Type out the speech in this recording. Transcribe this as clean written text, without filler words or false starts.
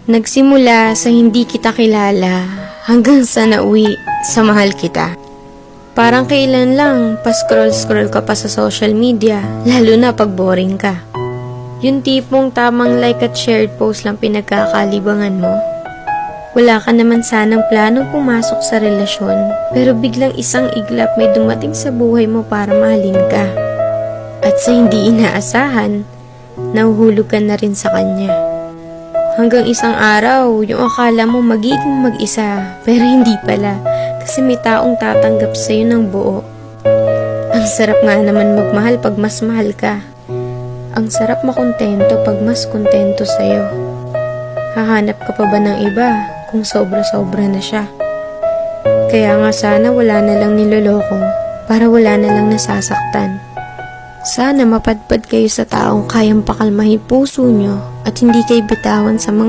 Nagsimula sa hindi kita kilala hanggang sa nauwi sa mahal kita. Parang kailan lang pa-scroll-scroll ka pa sa social media, lalo na pag boring ka. Yung tipong tamang like at shared post lang pinagkakalibangan mo. Wala ka naman sanang plano pumasok sa relasyon, pero biglang isang iglap may dumating sa buhay mo para mahalin ka. At sa hindi inaasahan, nahuhulog ka na rin sa kanya. Hanggang isang araw, yung akala mo magiging mag-isa, pero hindi pala, kasi may taong tatanggap sa'yo ng buo. Ang sarap nga naman magmahal pag mas mahal ka. Ang sarap makontento pag mas kontento sa'yo. Hahanap ka pa ba ng iba kung sobra-sobra na siya? Kaya nga sana wala na lang niloloko para wala na lang nasasaktan. Sana mapadpad kayo sa taong kayang pakalmahin puso nyo at hindi kayo bitawan sa mga